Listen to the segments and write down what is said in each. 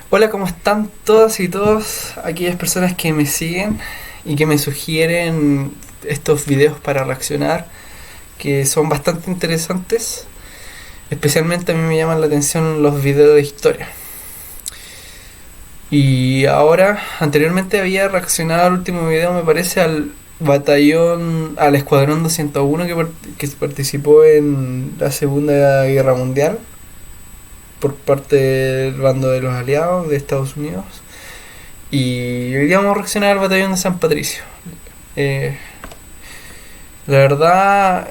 Hola, ¿cómo están todas y todos aquellas personas que me siguen y que me sugieren estos videos para reaccionar, que son bastante interesantes? Especialmente a mí me llaman la atención los videos de historia. Y ahora, anteriormente había reaccionado al último video, me parece, al Escuadrón 201 que participó en la Segunda Guerra Mundial por parte del bando de los aliados de Estados Unidos. Y hoy día vamos a reaccionar al batallón de San Patricio. Eh, la verdad,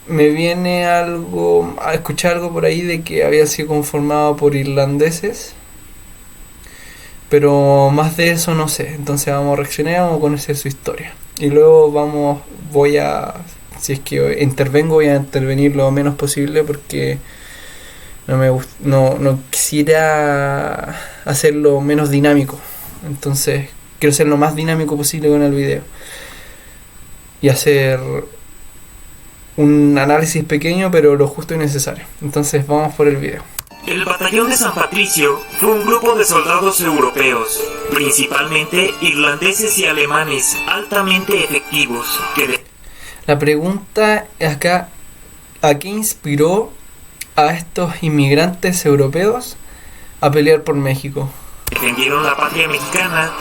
me viene algo a escuchar algo por ahí de que había sido conformado por irlandeses, pero más de eso no sé. Entonces vamos a reaccionar, vamos a conocer su historia y luego si es que intervengo, voy a intervenir lo menos posible porque no quisiera hacerlo menos dinámico. Entonces quiero ser lo más dinámico posible con el video y hacer un análisis pequeño pero lo justo y necesario. Entonces vamos por el video. El batallón de San Patricio fue un grupo de soldados europeos, principalmente irlandeses y alemanes, altamente efectivos, La pregunta acá, ¿a qué inspiró a estos inmigrantes europeos a pelear por México? defendieron la patria mexicana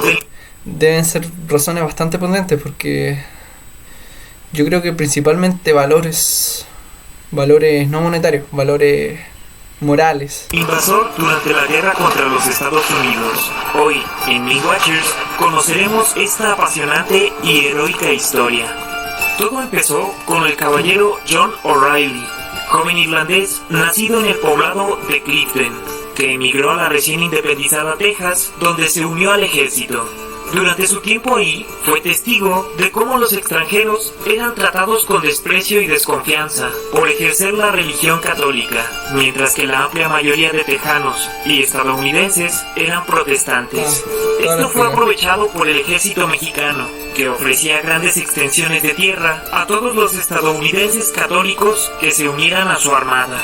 Deben ser razones bastante potentes porque yo creo que principalmente valores no monetarios, valores morales. invasor durante la guerra contra los Estados Unidos. Hoy, en Ming Watchers, conoceremos esta apasionante y heroica historia. Todo empezó con el caballero John O'Reilly, joven irlandés nacido en el poblado de Clifton, que emigró a la recién independizada Texas, donde se unió al ejército. Durante su tiempo ahí, fue testigo de cómo los extranjeros eran tratados con desprecio y desconfianza por ejercer la religión católica, mientras que la amplia mayoría de tejanos y estadounidenses eran protestantes. Esto fue aprovechado por el ejército mexicano, que ofrecía grandes extensiones de tierra a todos los estadounidenses católicos que se unieran a su armada.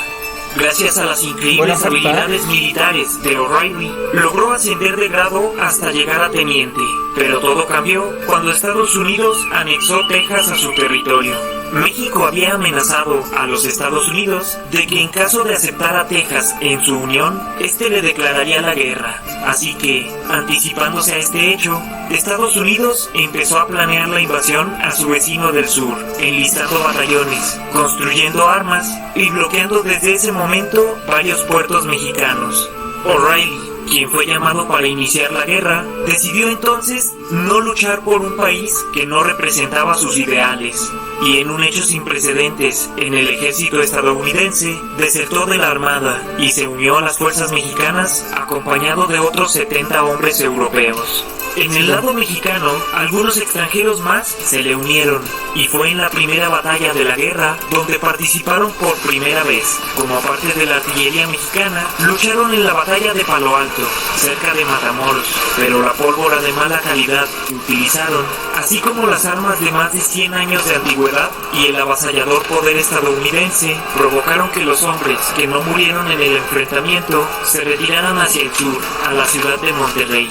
Gracias a las increíbles habilidades militares de O'Reilly, logró ascender de grado hasta llegar a teniente. Pero todo cambió cuando Estados Unidos anexó Texas a su territorio. México había amenazado a los Estados Unidos de que en caso de aceptar a Texas en su unión, este le declararía la guerra. Así que, anticipándose a este hecho, Estados Unidos empezó a planear la invasión a su vecino del sur, enlistando batallones, construyendo armas y bloqueando desde ese momento varios puertos mexicanos. O'Reilly, quien fue llamado para iniciar la guerra, decidió entonces no luchar por un país que no representaba sus ideales, y en un hecho sin precedentes en el ejército estadounidense, desertó de la armada y se unió a las fuerzas mexicanas acompañado de otros 70 hombres europeos. En el lado mexicano, algunos extranjeros más se le unieron, y fue en la primera batalla de la guerra donde participaron por primera vez. Como parte de la artillería mexicana, lucharon en la batalla de Palo Alto, cerca de Matamoros, pero la pólvora de mala calidad que utilizaron, así como las armas de más de 100 años de antigüedad y el avasallador poder estadounidense, provocaron que los hombres que no murieron en el enfrentamiento se retiraran hacia el sur, a la ciudad de Monterrey.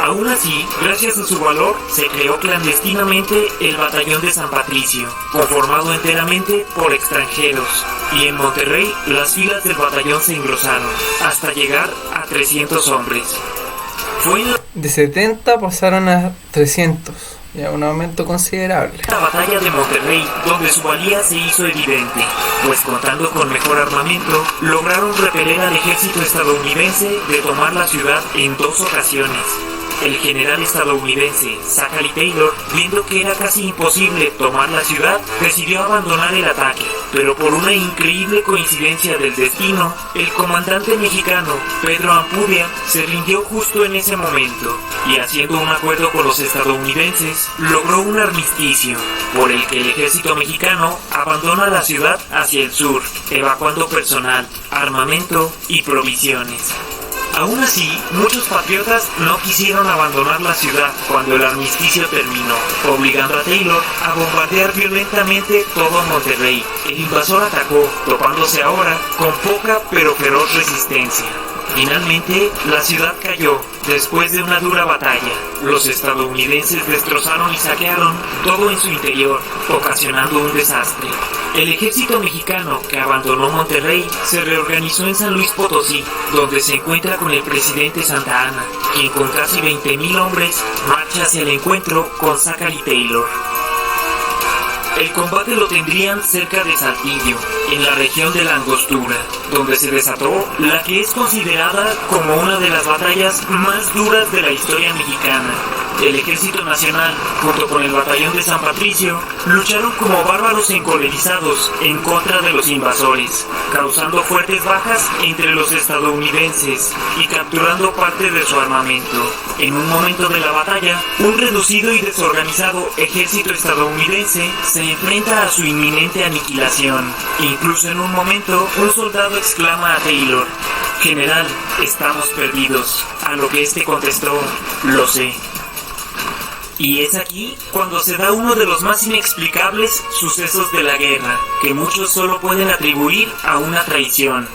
Aún así, gracias a su valor, se creó clandestinamente el Batallón de San Patricio, conformado enteramente por extranjeros, y en Monterrey las filas del batallón se engrosaron, hasta llegar a 300 hombres. De 70 pasaron a 300, ya un aumento considerable. La batalla de Monterrey, donde su valía se hizo evidente, pues contando con mejor armamento, lograron repeler al ejército estadounidense de tomar la ciudad en 2 ocasiones. El general estadounidense Zachary Taylor, viendo que era casi imposible tomar la ciudad, decidió abandonar el ataque, pero por una increíble coincidencia del destino, el comandante mexicano Pedro Ampudia se rindió justo en ese momento, y haciendo un acuerdo con los estadounidenses, logró un armisticio, por el que el ejército mexicano abandona la ciudad hacia el sur, evacuando personal, armamento y provisiones. Aún así, muchos patriotas no quisieron abandonar la ciudad cuando el armisticio terminó, obligando a Taylor a bombardear violentamente todo Monterrey. El invasor atacó, topándose ahora con poca pero feroz resistencia. Finalmente, la ciudad cayó después de una dura batalla. Los estadounidenses destrozaron y saquearon todo en su interior, ocasionando un desastre. El ejército mexicano que abandonó Monterrey se reorganizó en San Luis Potosí, donde se encuentra con el presidente Santa Anna, quien con casi 20,000 hombres marcha hacia el encuentro con Zachary Taylor. El combate lo tendrían cerca de Saltillo, en la región de la Angostura, donde se desató la que es considerada como una de las batallas más duras de la historia mexicana. El Ejército Nacional, junto con el Batallón de San Patricio, lucharon como bárbaros encolerizados en contra de los invasores, causando fuertes bajas entre los estadounidenses y capturando parte de su armamento. En un momento de la batalla, un reducido y desorganizado ejército estadounidense se enfrenta a su inminente aniquilación. Incluso en un momento, un soldado exclama a Taylor: «General, estamos perdidos», a lo que este contestó: «Lo sé». Y es aquí cuando se da uno de los más inexplicables sucesos de la guerra, que muchos solo pueden atribuir a una traición.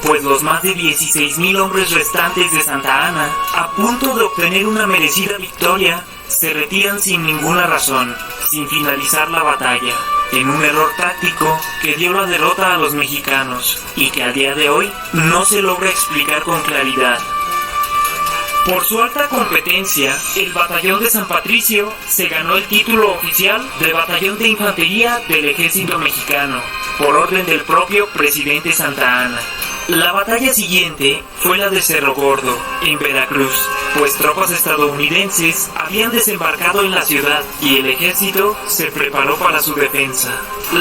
Pues los más de 16,000 hombres restantes de Santa Anna, a punto de obtener una merecida victoria, se retiran sin ninguna razón, sin finalizar la batalla, en un error táctico que dio la derrota a los mexicanos, y que a día de hoy no se logra explicar con claridad. Por su alta competencia, el Batallón de San Patricio se ganó el título oficial de Batallón de Infantería del Ejército Mexicano, por orden del propio presidente Santa Anna. La batalla siguiente fue la de Cerro Gordo, en Veracruz, pues tropas estadounidenses habían desembarcado en la ciudad y el ejército se preparó para su defensa.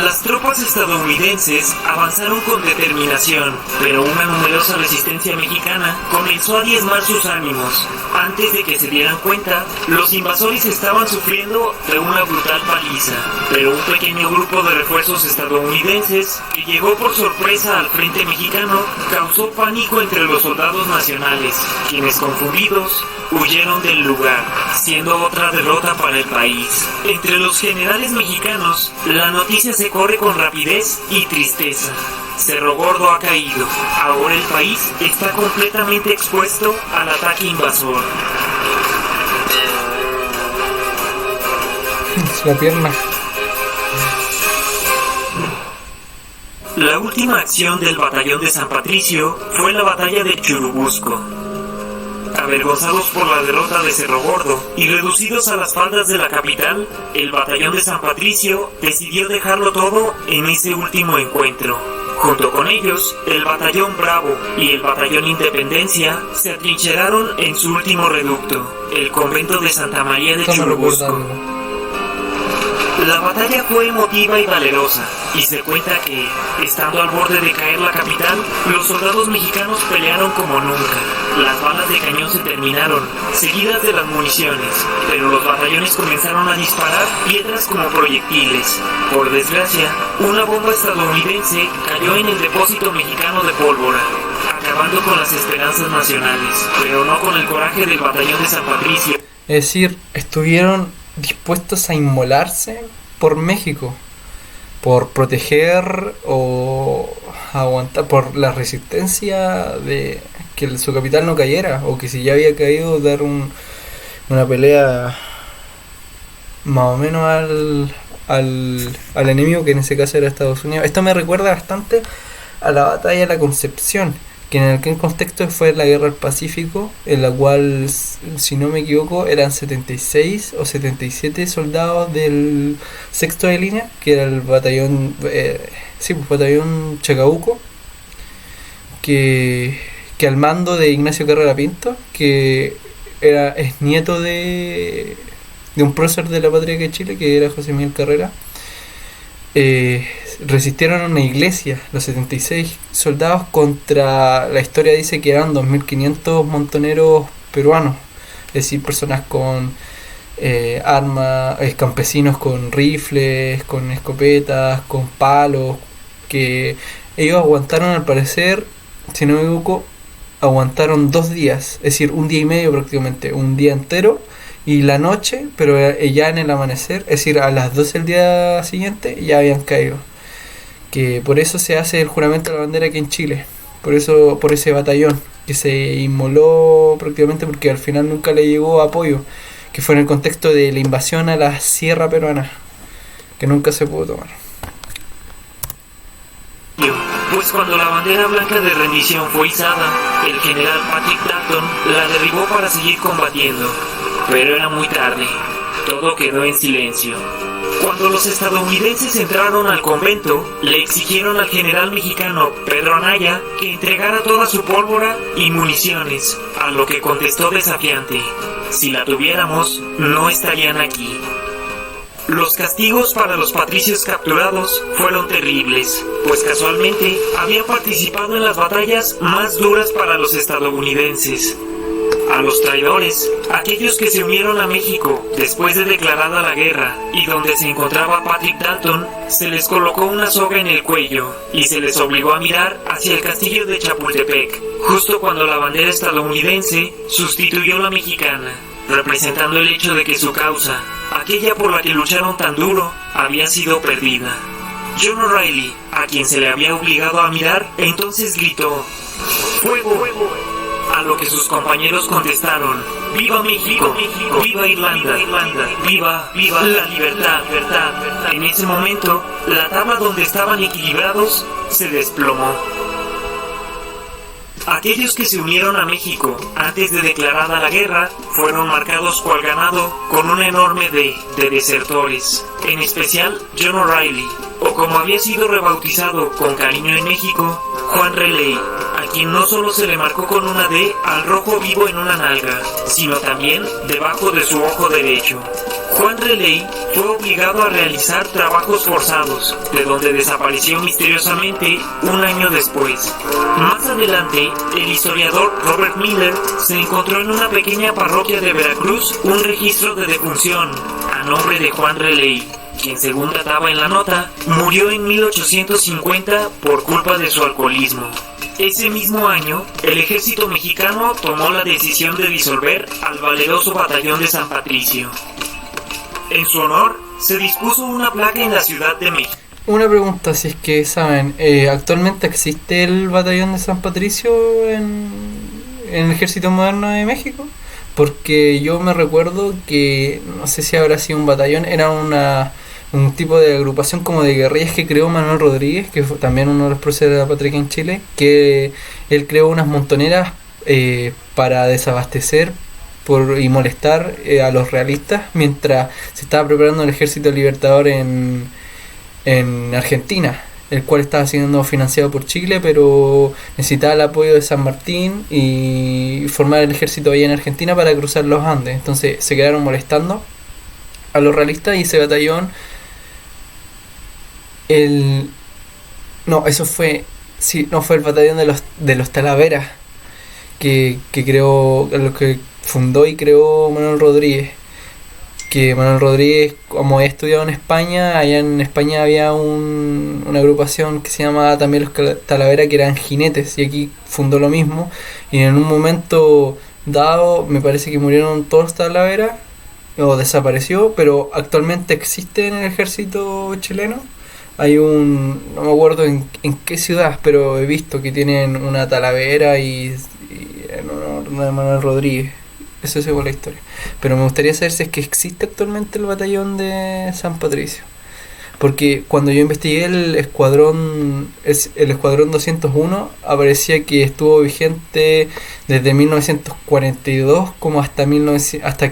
Las tropas estadounidenses avanzaron con determinación, pero una numerosa resistencia mexicana comenzó a diezmar sus ánimos. Antes de que se dieran cuenta, los invasores estaban sufriendo de una brutal paliza, pero un pequeño grupo de refuerzos estadounidenses que llegó por sorpresa al frente mexicano causó pánico entre los soldados nacionales, quienes confundidos huyeron del lugar, siendo otra derrota para el país. Entre los generales mexicanos, la noticia se corre con rapidez y tristeza. Cerro Gordo ha caído. Ahora el país está completamente expuesto al ataque invasor. La pierna. La última acción del Batallón de San Patricio fue la batalla de Churubusco. Avergonzados por la derrota de Cerro Gordo y reducidos a las faldas de la capital, el Batallón de San Patricio decidió dejarlo todo en ese último encuentro. Junto con ellos, el Batallón Bravo y el Batallón Independencia se atrincheraron en su último reducto, el convento de Santa María de Churubusco. La batalla fue emotiva y valerosa, y se cuenta que, estando al borde de caer la capital, los soldados mexicanos pelearon como nunca. Las balas de cañón se terminaron, seguidas de las municiones, pero los batallones comenzaron a disparar piedras como proyectiles. Por desgracia, una bomba estadounidense cayó en el depósito mexicano de pólvora, acabando con las esperanzas nacionales, pero no con el coraje del Batallón de San Patricio. Es decir, estuvieron dispuestos a inmolarse por México, por proteger o aguantar, por la resistencia de que su capital no cayera, o que si ya había caído, dar una pelea más o menos al enemigo, que en ese caso era Estados Unidos. Esto me recuerda bastante a la batalla de la Concepción, que en aquel contexto fue la guerra del Pacífico, en la cual, si no me equivoco, eran 76 o 77 soldados del sexto de línea, que era el batallón batallón Chacabuco, que al mando de Ignacio Carrera Pinto, que es nieto de un prócer de la patria de Chile, que era José Miguel Carrera, resistieron a una iglesia, los 76 soldados, contra, la historia dice que eran 2.500 montoneros peruanos, es decir, personas con armas, campesinos con rifles, con escopetas, con palos, que ellos aguantaron, al parecer, si no me equivoco, aguantaron 2 días, es decir, un día y medio prácticamente, un día entero y la noche, pero ya en el amanecer, es decir, a las 12 del día siguiente ya habían caído. Que por eso se hace el juramento de la bandera aquí en Chile, por eso, por ese batallón que se inmoló prácticamente porque al final nunca le llegó apoyo, que fue en el contexto de la invasión a la sierra peruana, que nunca se pudo tomar. Pues cuando la bandera blanca de rendición fue izada, el general Patrick Dalton la derribó para seguir combatiendo, pero era muy tarde, todo quedó en silencio. Cuando los estadounidenses entraron al convento, le exigieron al general mexicano Pedro Anaya que entregara toda su pólvora y municiones, a lo que contestó desafiante: si la tuviéramos, no estarían aquí. Los castigos para los patricios capturados fueron terribles, pues casualmente habían participado en las batallas más duras para los estadounidenses. A los traidores, aquellos que se unieron a México después de declarada la guerra y donde se encontraba Patrick Dalton, se les colocó una soga en el cuello y se les obligó a mirar hacia el castillo de Chapultepec, justo cuando la bandera estadounidense sustituyó la mexicana, representando el hecho de que su causa, aquella por la que lucharon tan duro, había sido perdida. John O'Reilly, a quien se le había obligado a mirar, entonces gritó: ¡Fuego! ¡Fuego! A lo que sus compañeros contestaron: ¡Viva México! ¡México! ¡Viva Irlanda! ¡Irlanda! ¡Viva! ¡Viva la libertad! ¡Libertad! En ese momento, la tabla donde estaban equilibrados se desplomó. Aquellos que se unieron a México antes de declarada la guerra fueron marcados cual ganado con un enorme D de desertores, en especial John O'Reilly, o como había sido rebautizado con cariño en México, Juan Relay, a quien no solo se le marcó con una D al rojo vivo en una nalga, sino también debajo de su ojo derecho. Juan Relay fue obligado a realizar trabajos forzados, de donde desapareció misteriosamente un año después. Más adelante, el historiador Robert Miller se encontró en una pequeña parroquia de Veracruz un registro de defunción a nombre de Juan Relay, quien, según databa en la nota, murió en 1850 por culpa de su alcoholismo. Ese mismo año, el ejército mexicano tomó la decisión de disolver al valeroso batallón de San Patricio. En su honor, se dispuso una placa en la Ciudad de México. Una pregunta, si es que saben, ¿actualmente existe el batallón de San Patricio en el ejército moderno de México? Porque yo me recuerdo que, no sé si habrá sido un batallón, era un tipo de agrupación como de guerrillas que creó Manuel Rodríguez, que fue también uno de los próceres de la patria aquí en Chile, que él creó unas montoneras para desabastecer y molestar a los realistas mientras se estaba preparando el ejército libertador en Argentina, el cual estaba siendo financiado por Chile, pero necesitaba el apoyo de San Martín y formar el ejército allá en Argentina para cruzar los Andes. Entonces se quedaron molestando a los realistas y ese batallón, fue el batallón de los Talaveras que creó, lo que fundó y creó Manuel Rodríguez. Que Manuel Rodríguez, como había estudiado en España, allá en España había una agrupación que se llamaba también los Talavera, que eran jinetes, y aquí fundó lo mismo, y en un momento dado me parece que murieron todos los Talavera o desapareció, pero actualmente existe en el ejército chileno. Hay no me acuerdo en qué ciudad, pero he visto que tienen una Talavera y en honor de Manuel Rodríguez. Eso es según la historia. Pero me gustaría saber si es que existe actualmente el batallón de San Patricio. Porque cuando yo investigué el escuadrón 201, aparecía que estuvo vigente desde 1942 como hasta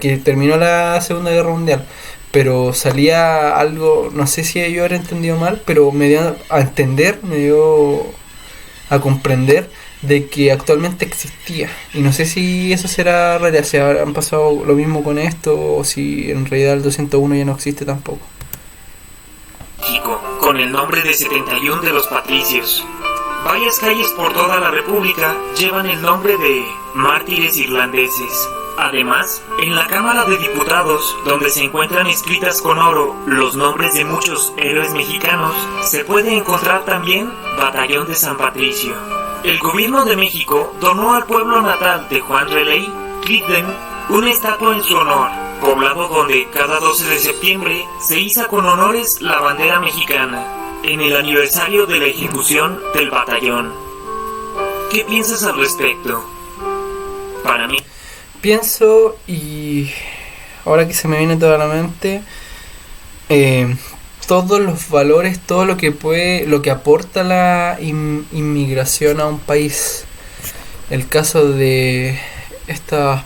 que terminó la Segunda Guerra Mundial. Pero salía algo, no sé si yo habré entendido mal, pero me dio a comprender de que actualmente existía, y no sé si eso será realidad, si han pasado lo mismo con esto o si en realidad el 201 ya no existe tampoco. Con el nombre de 71 de los Patricios. Varias calles por toda la República llevan el nombre de mártires irlandeses. Además, en la Cámara de Diputados, donde se encuentran escritas con oro los nombres de muchos héroes mexicanos, se puede encontrar también Batallón de San Patricio. El gobierno de México donó al pueblo natal de Juan Relay, Clifden, una estatua en su honor, poblado donde cada 12 de septiembre se iza con honores la bandera mexicana, en el aniversario de la ejecución del batallón. ¿Qué piensas al respecto? Para mí... Pienso, y ahora que se me viene toda la mente, todos los valores, todo lo que aporta la inmigración a un país. El caso de estos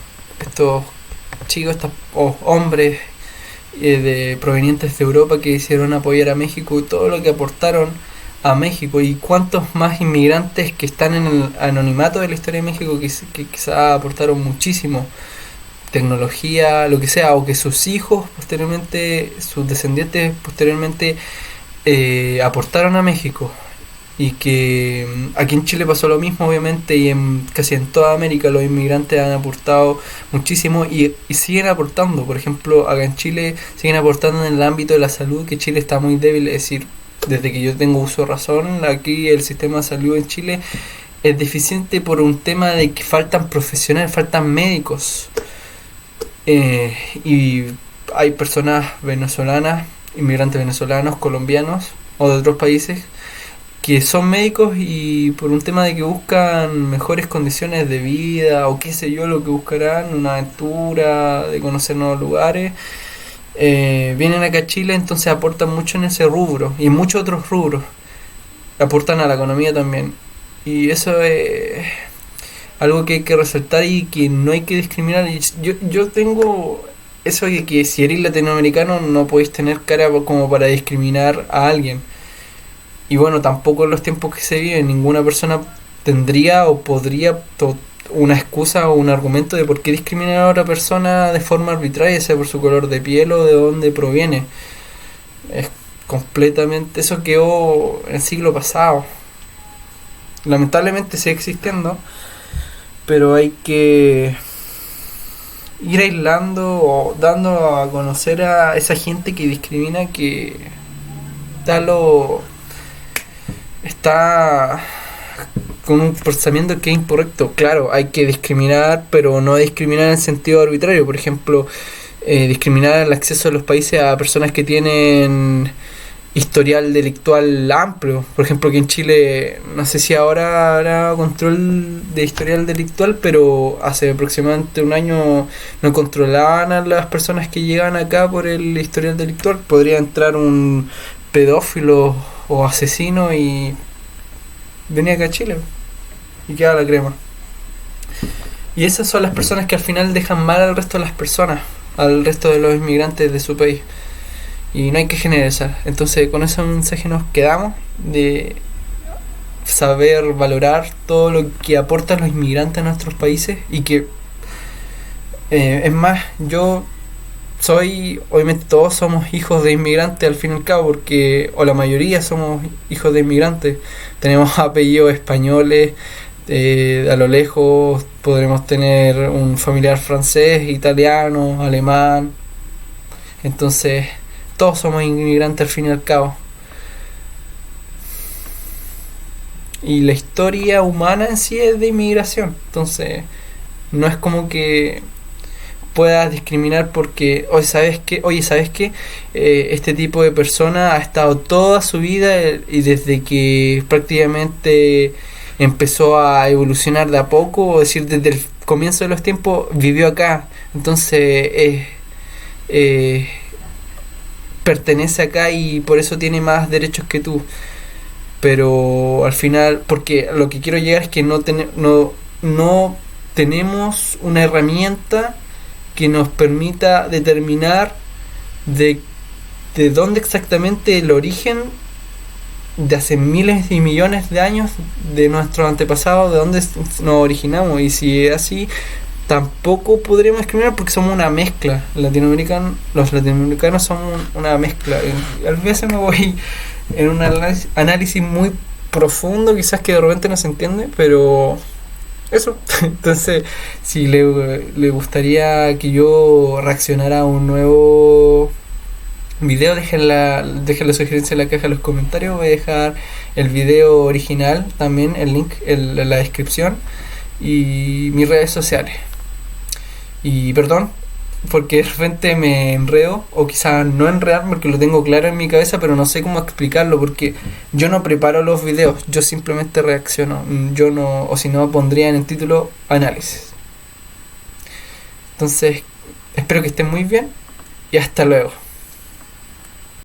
chicos, hombres provenientes de Europa que hicieron apoyar a México, y todo lo que aportaron a México, y cuántos más inmigrantes que están en el anonimato de la historia de México que quizás aportaron muchísimo, tecnología, lo que sea, o que sus hijos posteriormente, sus descendientes posteriormente aportaron a México. Y que aquí en Chile pasó lo mismo, obviamente, y casi en toda América los inmigrantes han aportado muchísimo y siguen aportando. Por ejemplo, acá en Chile siguen aportando en el ámbito de la salud, que Chile está muy débil. Es decir, desde que yo tengo uso de razón, aquí el sistema de salud en Chile es deficiente por un tema de que faltan profesionales, faltan médicos. Y hay personas venezolanas, inmigrantes venezolanos, colombianos o de otros países, que son médicos, y por un tema de que buscan mejores condiciones de vida o qué sé yo, lo que buscarán, una aventura, de conocer nuevos lugares, vienen acá a Chile, entonces aportan mucho en ese rubro y en muchos otros rubros, aportan a la economía también, y eso es algo que hay que resaltar y que no hay que discriminar. Yo tengo eso de que si eres latinoamericano no podéis tener cara como para discriminar a alguien. Y bueno, tampoco en los tiempos que se viven ninguna persona tendría o podría una excusa o un argumento de por qué discriminar a otra persona de forma arbitraria, sea por su color de piel o de dónde proviene. Es completamente... Eso quedó en el siglo pasado. Lamentablemente sigue existiendo, pero hay que ir aislando o dando a conocer a esa gente que discrimina, que está con un pensamiento que es incorrecto. Claro, hay que discriminar, pero no discriminar en sentido arbitrario. Por ejemplo, discriminar el acceso de los países a personas que tienen historial delictual amplio. Por ejemplo, aquí en Chile, no sé si ahora habrá control de historial delictual, pero hace aproximadamente un año no controlaban a las personas que llegan acá por el historial delictual. Podría entrar un pedófilo o asesino y venía acá a Chile y queda la crema. Y esas son las personas que al final dejan mal al resto de las personas, al resto de los inmigrantes de su país, y no hay que generalizar. Entonces con ese mensaje nos quedamos, de saber valorar todo lo que aportan los inmigrantes a nuestros países, y que es más, obviamente todos somos hijos de inmigrantes al fin y al cabo, porque, o la mayoría somos hijos de inmigrantes, tenemos apellidos españoles, a lo lejos podremos tener un familiar francés, italiano, alemán, entonces todos somos inmigrantes al fin y al cabo. Y la historia humana en sí es de inmigración, entonces no es como que puedas discriminar porque ¿sabes qué? Este tipo de persona ha estado toda su vida, y desde que prácticamente empezó a evolucionar de a poco, es decir, desde el comienzo de los tiempos vivió acá, entonces pertenece acá y por eso tiene más derechos que tú. Pero al final, porque lo que quiero llegar es que no tenemos una herramienta que nos permita determinar de dónde exactamente el origen de hace miles y millones de años de nuestros antepasados, de dónde nos originamos. Y si es así, tampoco podríamos discriminar porque somos una mezcla. Los latinoamericanos somos una mezcla. Y a veces me voy en un análisis muy profundo, quizás que de repente no se entiende, pero eso. Entonces, si le gustaría que yo reaccionara a un nuevo video, dejen la sugerencia en la caja de los comentarios. Voy a dejar el video original también, el link en la descripción, y mis redes sociales. Y perdón porque de repente me enredo, o quizás no enredar porque lo tengo claro en mi cabeza, pero no sé cómo explicarlo, porque yo no preparo los videos, yo simplemente reacciono. Yo no, o si no, pondría en el título análisis. Entonces, espero que estén muy bien y hasta luego.